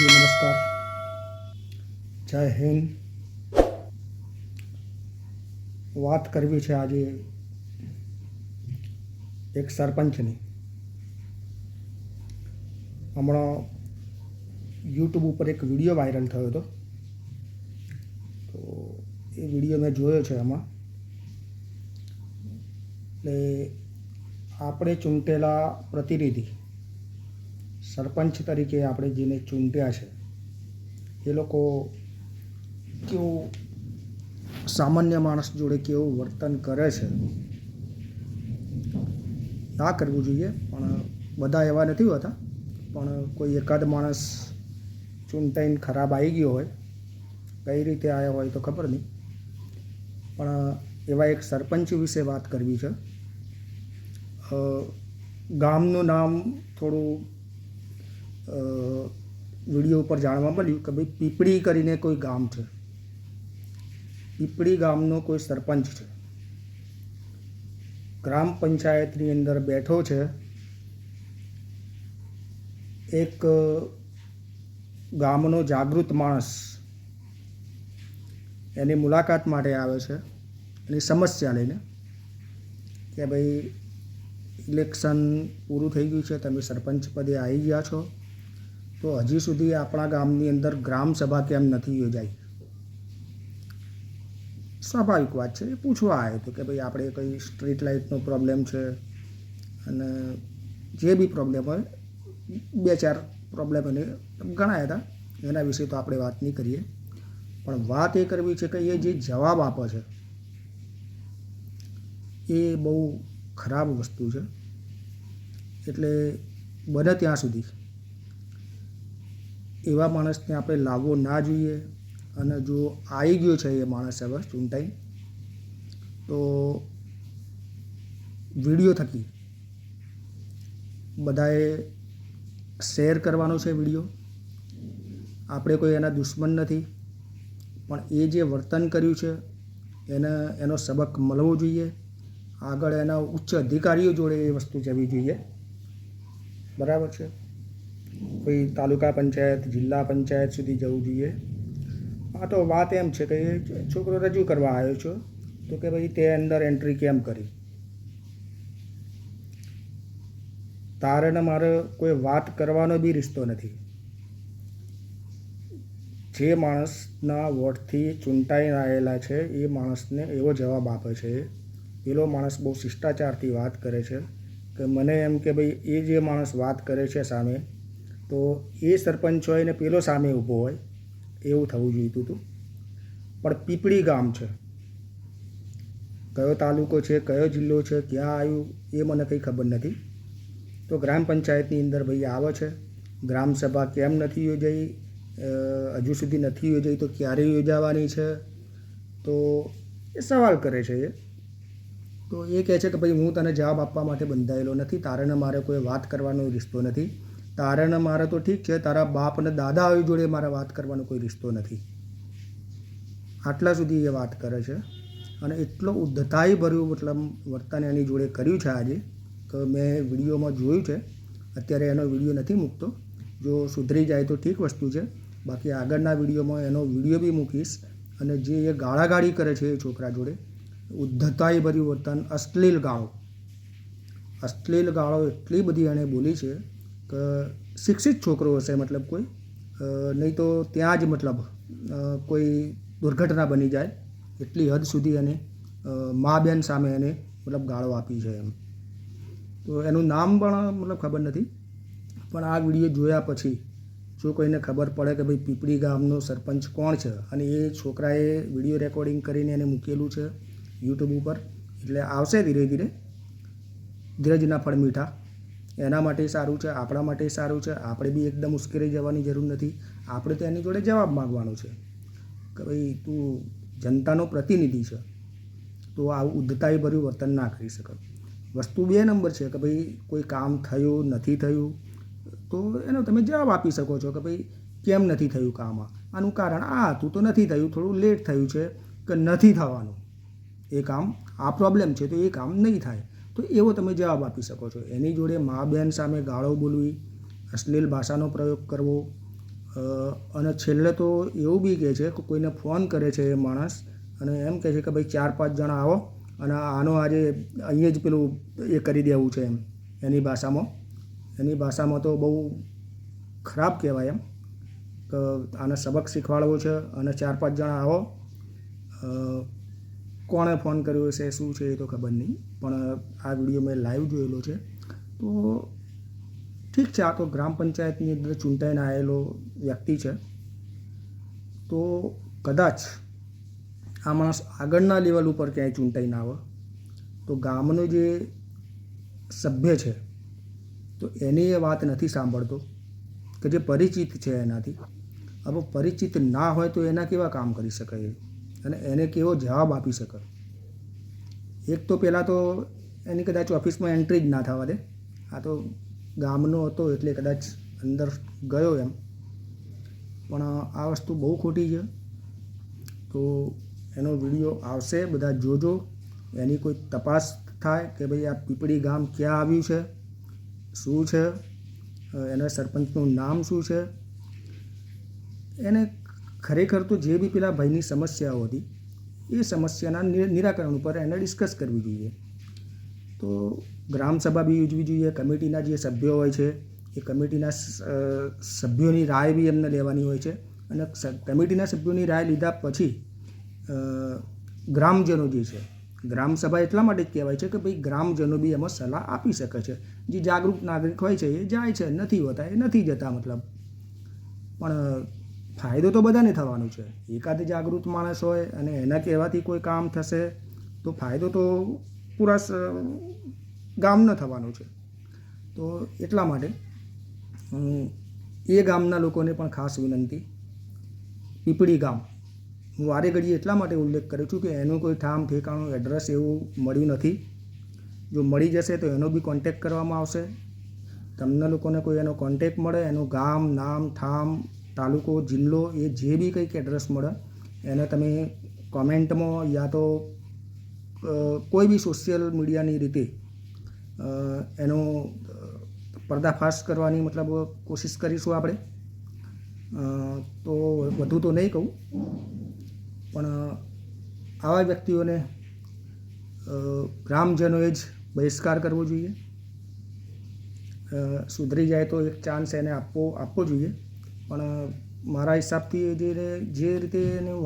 જી નમસ્કાર, જય હિન્દ। વાત કરવી છે આજે એક સરપંચની। હમણાં યુટ્યુબ ઉપર એક વિડીયો વાયરલ થયો હતો, તો એ વિડીયો મેં જોયો છે। એમાં એટલે આપણે ચૂંટેલા પ્રતિનિધિ સરપંચ તરીકે આપણે જેને ચૂંટ્યા છે એ લોકો કેવું સામાન્ય માણસ જોડે કેવું વર્તન કરે છે, ના કરવું જોઈએ, પણ બધા એવા નથી હોતા। પણ કોઈ એકાદ માણસ ચૂંટાઈને ખરાબ આવી ગયો હોય, કઈ રીતે આવ્યો હોય તો ખબર નહીં, પણ એવા એક સરપંચ વિશે વાત કરવી છે। ગામનું નામ થોડું વિડીયો ઉપર જાણવા મળ્યું કે ભાઈ પીપળી કરીને કોઈ ગામ છે, પીપળી ગામનો કોઈ સરપંચ છે, ગ્રામ પંચાયતની અંદર બેઠો છે। એક ગામનો જાગૃત માણસ એની મુલાકાત માટે આવે છે, એની સમસ્યા લઈને કે ભાઈ ઇલેક્શન પૂરું થઈ ગયું છે, તમે સરપંચ પદે આવી ગયા છો, તો હજી સુધી આપણા ગામની અંદર ગ્રામ સભા કેમ નથી યોજાઈ? સ્વાભાવિક વાત છે, એ પૂછવા આવ્યો હતો કે ભાઈ આપણે કંઈ સ્ટ્રીટ લાઇટનો પ્રોબ્લેમ છે અને જે બી પ્રોબ્લેમ હોય, બે ચાર પ્રોબ્લેમ એને ગણાયા હતા, એના વિશે તો આપણે વાત નહીં કરીએ। પણ વાત એ કરવી છે કે એ જે જવાબ આપે છે એ બહુ ખરાબ વસ્તુ છે। એટલે બને ત્યાં સુધી એવા માણસને આપણે લાવવો ના જોઈએ, અને જો આવી ગયો છે એ માણસ હવે ચૂંટાઈ, તો વિડીયો થકી બધાએ શેર કરવાનો છે વિડીયો। આપણે કોઈ એના દુશ્મન નથી, પણ એ જે વર્તન કર્યું છે એનો સબક મળવો જોઈએ, આગળ એના ઉચ્ચ અધિકારીઓ જોડે એ વસ્તુ જવી જોઈએ, બરાબર છે? કોઈ તાલુકા પંચાયત, જિલ્લા પંચાયત સુધી જવું જોઈએ। આ તો વાત એમ છે કે એ છોકરો રજૂ કરવા આવ્યો છો, તો કે ભાઈ તે અંદર એન્ટ્રી કેમ કરી? તારે ને મારે કોઈ વાત કરવાનો બી રિશ્તો નથી। જે માણસના વોટથી ચૂંટાઈને આવેલા છે એ માણસને એવો જવાબ આપે છે, પેલો માણસ બહુ શિષ્ટાચારથી વાત કરે છે કે મને એમ કે ભાઈ એ જે માણસ વાત કરે છે સામે, તો એ સરપંચ હોય ને પેલો સામે ઊભો હોય, એવું થવું જોઈતું હતું। પણ પીપળી ગામ છે, કયો તાલુકો છે, કયો જિલ્લો છે, ક્યાં આવ્યું એ મને કંઈ ખબર નથી। તો ગ્રામ પંચાયતની અંદર ભાઈ આવે છે, ગ્રામસભા કેમ નથી યોજાઈ, હજુ સુધી નથી યોજાઈ તો ક્યારે યોજાવાની છે, તો એ સવાલ કરે છે। તો એ કહે છે કે ભાઈ હું તને જવાબ આપવા માટે બંધાયેલો નથી, તારે ને મારે કોઈ વાત કરવાનો રિશ્તો નથી, તારે ને મારે તો ઠીક છે, તારા બાપ અને દાદા જોડે મારે વાત કરવાનો કોઈ રિશ્તો નથી। આટલા સુધી એ વાત કરે છે, અને એટલો ઉદ્ધતાઈ ભર્યું મતલબ વર્તન એની જોડે કર્યું છે આજે કે મેં વિડીયોમાં જોયું છે। અત્યારે એનો વિડીયો નથી મૂકતો, જો સુધરી જાય તો ઠીક વસ્તુ છે, બાકી આગળના વિડીયોમાં એનો વિડીયો બી મૂકીશ। અને જે એ ગાળાગાળી કરે છે એ છોકરા જોડે, ઉદ્ધતાઈ ભર્યું વર્તન, અશ્લીલ ગાળો એટલી બધી એણે બોલી છે કે શિક્ષિત છોકરો હશે, મતલબ કોઈ નહીં તો ત્યાં જ મતલબ કોઈ દુર્ઘટના બની જાય, એટલી હદ સુધી એને મા બેન સામે એને મતલબ ગાળો આપી છે એમ। તો એનું નામ પણ મતલબ ખબર નથી, પણ આ વિડીયો જોયા પછી જો કોઈને ખબર પડે કે ભાઈ પીપળી ગામનો સરપંચ કોણ છે, અને એ છોકરાએ વિડીયો રેકોર્ડિંગ કરીને એને મૂકેલું છે યુટ્યુબ ઉપર, એટલે આવશે ધીરે ધીરે, ધીરજના ફળ મીઠા, એના માટે સારું છે, આપણા માટે સારું છે। આપણે બી એકદમ ઉશ્કેરાઈ જવાની જરૂર નથી, આપણે તો એની જોડે જવાબ માગવાનો છે કે ભાઈ તું જનતાનો પ્રતિનિધિ છે, તો આવું ઉદ્ધતાઈ ભર્યું વર્તન ના કરી શકે। વસ્તુ 2 નંબર છે કે ભાઈ કોઈ કામ થયું નથી થયું, તો એનો તમે જવાબ આપી શકો છો કે ભાઈ કેમ નથી થયું કામ, આનું કારણ આ હતું તો નથી થયું, થોડું લેટ થયું છે કે નથી થવાનું એ કામ, આ પ્રોબ્લેમ છે તો એ કામ નહીં થાય, તો એવો તમે જવાબ આપી શકો છો। એની જોડે મા બેન સામે ગાળો બોલવી, અશ્લીલ ભાષાનો પ્રયોગ કરવો, અને છેલ્લે તો એવું બી કહે છે કે કોઈને ફોન કરે છે એ માણસ અને એમ કહે છે કે ભાઈ 4-5 જણા આવો અને આનો આજે અહીંયા જ પેલું એ કરી દેવું છે એમ. એની ભાષામાં તો બહુ ખરાબ કહેવાય એમ કે આને સબક શીખવાડવો છે અને 4-5 જણા આવો. કોણે ફોન કર્યો છે શું છે એ તો ખબર નહીં, પણ આ વિડીયો મેં લાઈવ જોયેલો છે. તો ઠીક છે, આ તો ગ્રામ પંચાયતની અંદર ચૂંટાઈને આવેલો વ્યક્તિ છે, તો કદાચ આ માણસ આગળના લેવલ ઉપર ક્યાંય ચૂંટાઈને આવે તો ગામનો જે સભ્ય છે તો એની એ વાત નથી સાંભળતો કે જે પરિચિત છે એનાથી. હવે પરિચિત ના હોય તો એના કેવા કામ કરી શકે અને એને કેવો જવાબ આપી શકે. એક તો પહેલાં તો એની કદાચ ઓફિસમાં એન્ટ્રી જ ના થવા દે. આ તો ગામનો હતો એટલે કદાચ અંદર ગયો એમ, પણ આ વસ્તુ બહુ ખોટી છે. તો એનો વિડીયો આવશે, બધા જોજો, એની કોઈ તપાસ થાય કે ભાઈ આ પીપળી ગામ ક્યાં આવ્યું છે, શું છે, એના સરપંચનું નામ શું છે. એને ખરેખર તો જે બી પેલા ભાઈની સમસ્યાઓ હતી એ સમસ્યાના નિરાકરણ ઉપર એને ડિસ્કસ કરવી જોઈએ. તો ગ્રામસભા બી યોજવી જોઈએ. કમિટીના જે સભ્યો હોય છે એ કમિટીના સભ્યોની રાય બી એમને લેવાની હોય છે અને કમિટીના સભ્યોની રાય લીધા પછી ગ્રામજનો જે છે, ગ્રામસભા એટલા માટે જ કહેવાય છે કે ભાઈ ગ્રામજનો બી એમાં સલાહ આપી શકે છે. જે જાગૃત નાગરિક હોય છે એ જાય છે, નથી હોતા એ નથી જતા મતલબ. પણ ફાયદો તો બધાને થવાનો છે. એકાદ જાગૃત માણસ હોય અને એના કહેવાથી કોઈ કામ થશે તો ફાયદો તો પૂરા ગામનો થવાનો છે. તો એટલા માટે એ ગામના લોકોને પણ ખાસ વિનંતી, પીપળી ગામ હું વારે ઘડીએ એટલા માટે ઉલ્લેખ કરું છું કે એનું કોઈ ઠામ ઠેકાણું એડ્રેસ એવું મળ્યું નથી. જો મળી જશે તો એનો બી કોન્ટેક કરવામાં આવશે. તમને લોકોને કોઈ એનો કોન્ટેક મળે, એનું ગામ, નામ, ઠામ, તાલુકો, જિલ્લો, એ જે બી કંઈક એડ્રેસ મળે એને તમે કોમેન્ટમાં યા તો કોઈ બી સોશિયલ મીડિયાની રીતે એનો પર્દાફાશ કરવાની મતલબ કોશિશ કરીશું આપણે. તો વધુ તો નહીં કહું, પણ આવા વ્યક્તિઓને ગ્રામજનોએ જ બહિષ્કાર કરવો જોઈએ. સુધરી જાય તો એક ચાન્સ એને આપવો જોઈએ. પણ મારા હિસાબથી જે રીતે એની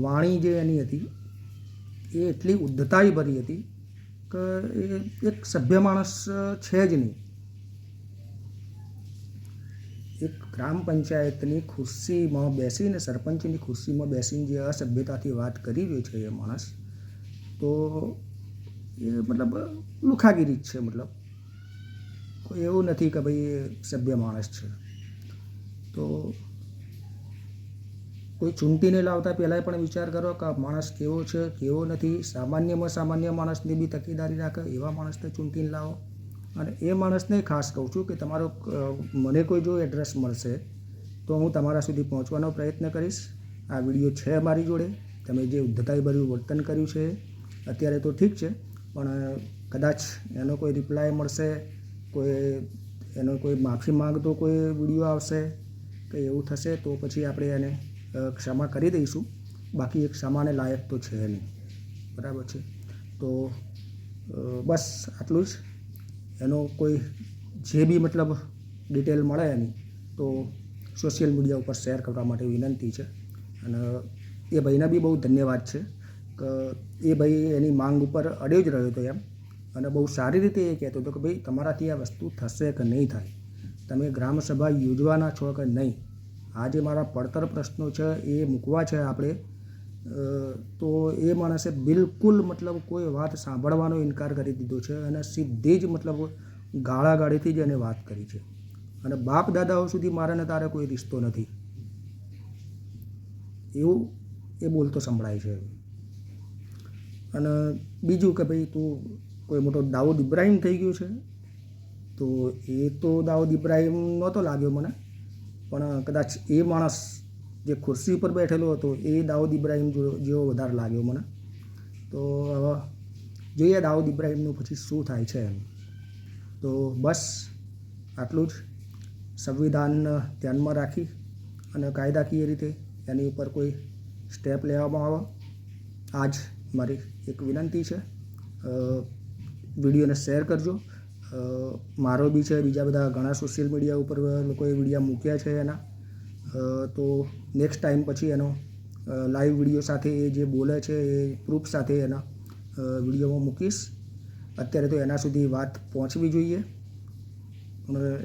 વાણી જે એની હતી એ એટલી ઉદ્ધતાઈ ભરી હતી કે એ એક સભ્ય માણસ છે જ નહીં. એક ગ્રામ પંચાયતની ખુરશીમાં બેસીને, સરપંચની ખુરશીમાં બેસીને જે અસભ્યતાથી વાત કરી રહ્યો છે એ માણસ, તો એ મતલબ લુખાગીરી જ છે. મતલબ કોઈ એવું નથી કે ભાઈ એ સભ્ય માણસ છે. તો કોઈ ચૂંટીને લાવતા પહેલાં પણ વિચાર કરો કે માણસ કેવો છે, કેવો નથી. સામાન્યમાં સામાન્ય માણસની બી તકેદારી રાખે એવા માણસને ચૂંટીને લાવો. અને એ માણસને ખાસ કહું છું કે તમારો મને કોઈ જો એડ્રેસ મળશે તો હું તમારા સુધી પહોંચવાનો પ્રયત્ન કરીશ. આ વિડીયો છે મારી જોડે. તમે જે ઉદ્ધતાઈભર્યું વર્તન કર્યું છે અત્યારે તો ઠીક છે, પણ કદાચ એનો કોઈ રિપ્લાય મળશે, એનો કોઈ માફી માંગતો કોઈ વિડીયો આવશે કે એવું થશે તો પછી આપણે એને ક્ષમા કરી દઈશું. બાકી એક ક્ષમાને લાયક તો છે નહીં. બરાબર છે. તો બસ આટલું જ. એનો કોઈ જે બી મતલબ ડિટેલ મળે એની તો સોશિયલ મીડિયા ઉપર શેર કરવા માટે વિનંતી છે. અને એ ભાઈના બી બહુ ધન્યવાદ છે કે એ ભાઈ એની માંગ ઉપર અડ્યો જ રહ્યો હતો એમ, અને બહુ સારી રીતે એ કહેતો હતો કે ભાઈ તમારાથી આ વસ્તુ થશે કે નહીં થાય, તમે ગ્રામસભા યોજવાના છો કે નહીં. આ જે મારા પડતર પ્રશ્નો છે એ મૂકવા છે આપણે, તો એ માણસે બિલકુલ મતલબ કોઈ વાત સાંભળવાનો ઇનકાર કરી દીધો છે અને સીધી જ મતલબ ગાળાગાળીથી જ એને વાત કરી છે. અને બાપ દાદાઓ સુધી મારે ને તારે કોઈ રિશ્તો નથી એવું એ બોલતો સંભળાય છે. અને બીજું કે ભાઈ તું કોઈ મોટો દાઉદ ઇબ્રાહિમ થઈ ગયો છે, તો એ તો દાઉદ ઇબ્રાહિમ નહોતો લાગ્યો મને, પણ કદાચ એ માણસ જે ખુરશી ઉપર બેઠેલો હતો એ દાઉદ ઇબ્રાહિમ જેવો વધારે લાગ્યો મને. તો હવે જોઈએ દાઉદ ઇબ્રાહિમનું પછી શું થાય છે એમ. તો બસ આટલું જ. સંવિધાન ધ્યાનમાં રાખી અને કાયદાકીય રીતે એની ઉપર કોઈ સ્ટેપ લેવામાં આવે. આ જ મારી એક વિનંતી છે. વિડીયોને શેર કરજો. મારો બી છે, બીજા બધા ઘણા સોશિયલ મીડિયા ઉપર લોકોએ વિડીયો મૂક્યા છે એના. તો નેક્સ્ટ ટાઈમ પછી એનો લાઈવ વિડીયો સાથે એ જે બોલે છે એ પ્રૂફ સાથે એના વિડીયોમાં મૂકીશ. અત્યારે તો એના સુધી વાત પહોંચવી જોઈએ.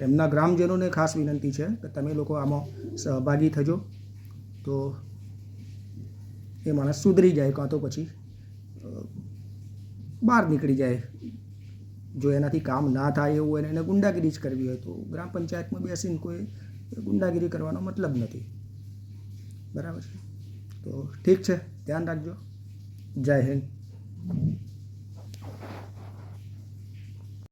એમના ગ્રામજનોને ખાસ વિનંતી છે કે તમે લોકો આમાં સહભાગી થજો, તો એ માણસ સુધરી જાય, કાં તો પછી બહાર નીકળી જાય. જો એનાથી કામ ના થાય એવું હોય ને એને ગુંડાગીરી જ કરવી હોય તો ગ્રામ પંચાયતમાં બેસીને કોઈ ગુંડાગીરી કરવાનો મતલબ નથી. બરાબર છે? તો ઠીક છે, ધ્યાન રાખજો. જય હિન્દ.